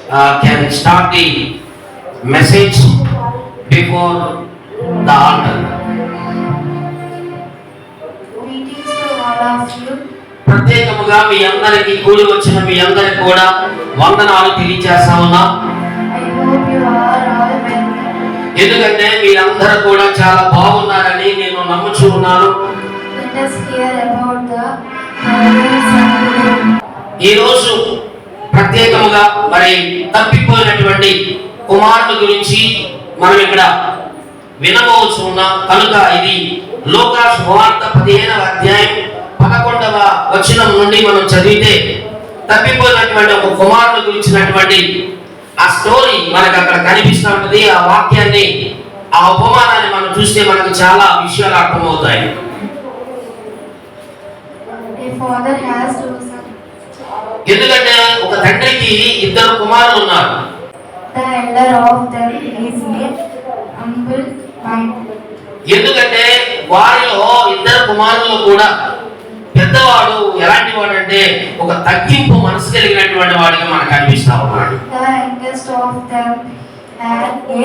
can start the message before the altar. Greetings to all of you. ప్రత్యేకముగా మీ అందరికి కూడి వచ్చిన మీ అందరికి కూడా వందనాలు తెలియజేస్తా ఉన్నా. I hope you are all well. ఎందుకంటే మీరందరూ కూడా చాలా బాగున్నారని నేను నమ్ముచూ ఉన్నాను. Let us hear about the Father, Son, ఈ రోజు ప్రత్యేకముగా మరి తప్పిపోయినటువంటి కుమారుని గురించి మనం ఇక్కడ వినబోచు ఉన్నాం. కనుక ఇది లూకా సువార్త 15వ అధ్యాయం 11వ వచనం నుండి మనం చదివితే తప్పిపోయినటువంటి ఒక కుమారుని గురించినటువంటి ఆ స్టోరీ మనకు అక్కడ కనిపిస్తూ ఉంటుంది. ఆ వాక్యాన్ని, ఆ ఉపమానాన్ని మనం చూస్తే మనకు చాలా విషయాలు అర్థమవుతాయి. A father has two sons. ఎందుకంటే ఒక తండ్రికి ఇద్దరు కుమారులు ఉన్నారు. The elder of them is humble minded. ఎందుకంటే వారిలో ఇద్దరు కుమారులు కూడా పెద్దవాడు ఎలాంటి వాడు అంటే ఒక తగ్గింపు మనసు కలిగినటువంటి వాడిగా మనకు కనిపిస్తా ఉన్నాడు. The youngest of them had a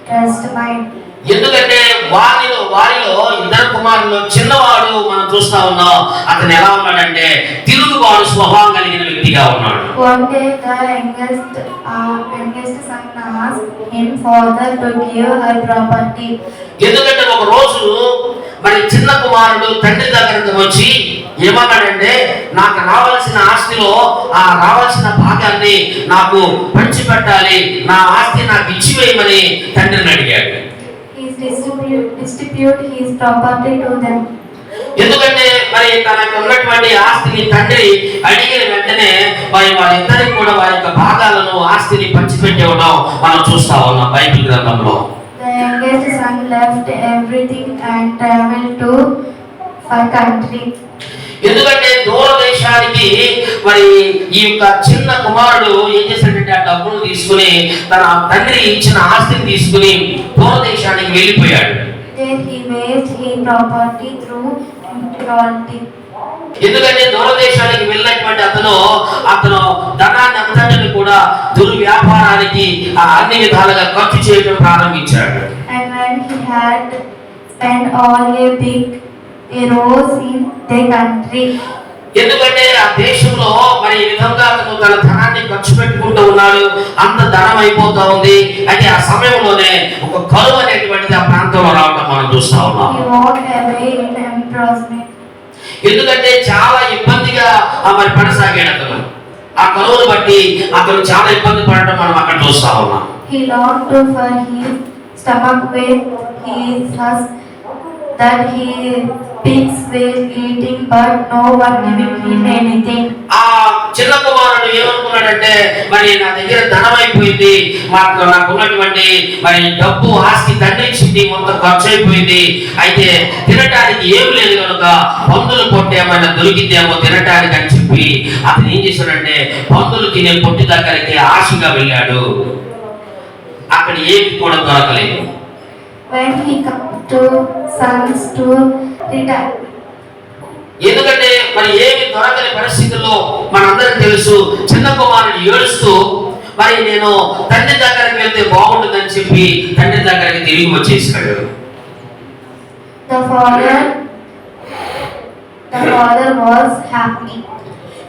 trust mind. ఎందుకంటే వారిలో ఇద్దరు కుమారులు చిన్నవాడు మనం చూస్తా ఉన్నాం. అతను ఎలా ఉన్నాడంటే తిరుగుబాటు స్వభావం కలిగిన వ్యక్తిగా ఉన్నాడు. One day the youngest son asked him father to give her property. ఎందుకంటే ఒక రోజు మరి చిన్న కుమారుడు తండ్రి దగ్గరకు వచ్చి ఏమన్నాడంటే నాకు రావాల్సిన ఆస్తిలో ఆ రావాల్సిన భాగాన్ని నాకు పంచిపెట్టాలి, నా ఆస్తి నాకు ఇచ్చివేయమని తండ్రిని అడిగాడు. Distribute his property to them. ఎందుకంటే మరి తనకు ఉన్నటువంటి ఆస్తిని తండ్రి అడిగిన వెంటనే వారిద్దరికి కూడా వారి యొక్క భాగాలను ఆస్తిని పంచిపెట్టేవడం మనం చూస్తా ఉన్నాం బైబిల్ గ్రంథంలో. The youngest son left everything and traveled to far country. ఎందుకంటే దూర దేశానికి మరి ఈ యొక్క చిన్న కుమారుడు ఏం చేశాడంటే ఆ డబ్బును తీసుకుని తన తండ్రి ఇచ్చిన ఆస్తిని తీసుకుని దూర దేశానికి వెళ్ళిపోయాడు. There he waste his property through immorality. ఎందుకంటే దూర దేశానికి వెళ్ళినటువంటి అతను ధనాన్ని అంతటిని కూడా దుర్వ్యాపారానికి అన్ని విధాలుగా ఖర్చు చేయడం ప్రారంభించాడు. And when he had spent all a rose in the country. ఎందుకంటే ఆ దేశంలో మరి ఈ విధంగా అతను తన ధనాన్ని ఖర్చు పెట్టుకుంటూ ఉన్నాడు. అంత ధనం అయిపోతా ఉంది. అయితే ఆ సమయంలోనే ఒక కరువు అనేటువంటిది ఆ ప్రాంతంలో రావడం మనం చూస్తా ఉన్నాం. He walked away in embarrassment. ఎందుకంటే చాలా ఇబ్బందిగా మరి పడసాగాడు అతను. ఆ కరువును బట్టి అతను చాలా ఇబ్బంది పడటం మనం అక్కడ చూస్తా ఉన్నాం. He longed for his stomach where he has that he pigs were eating but no one giving him anything. ఆ చిన్న కుమారుడు ఏమనుకున్నాడంటే మరి నా దగ్గర ధనం అయిపోయింది, నాకు ఉన్నటువంటి మరి డబ్బు ఆస్తి తండ్రి ఇచ్చింది మొత్తం ఖర్చు అయిపోయింది, అయితే తినటానికి ఏం లేదు కనుక పందులు పొట్టు ఏమైనా దొరికితేమో తినటానికి అని చెప్పి అతను ఏం చేశాడంటే పందులు తినే పొట్టి దగ్గరికి ఆశగా వెళ్ళాడు. అక్కడ ఏమి కూడా దొరకలేదు. When he come to sons to return. ఎందుకంటే మరి ఏమి దొరకని పరిస్థితుల్లో మనందరికి తెలుసు చిన్న కుమారుడు ఏడుస్తూ మరి నేను తండ్రి దగ్గరికి వెళ్తే బాగుంటుందని చెప్పి తండ్రి దగ్గరికి తిరిగి వచ్చేసాడు. The father was happy.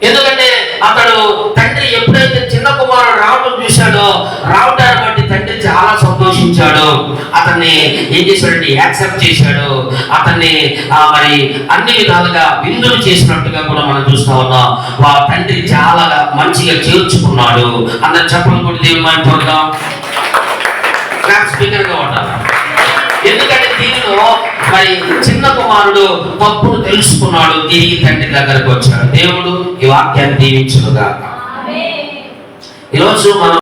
ఎందుకంటే అతడు తండ్రి ఎప్పుడైతే చిన్న కుమారుడు రావడం చూశాడో రావడాన్ని బట్టి తండ్రి చాలా సంతోషించాడు. అతన్ని ఏం చేశాడంటే యాక్సెప్ట్ చేశాడు. అతన్ని మరి అన్ని విధాలుగా విందులు చేసినట్టుగా కూడా మనం చూస్తా ఉన్నాం. తండ్రి చాలా మంచిగా చేర్చుకున్నాడు. అందరు చెప్పడం కూడా దేవుని మాట చూద్దాం. స్పీకర్ గా ఉంటారు. ఎందుకంటే దీనిలో మరి చిన్న కుమారుడు తప్పును తెలుసుకున్నాడు, తిరిగి తండ్రి దగ్గరకు వచ్చాడు. దేవుడు ఈ వాక్యాన్ని దీవించునుగాక. ఈరోజు మనం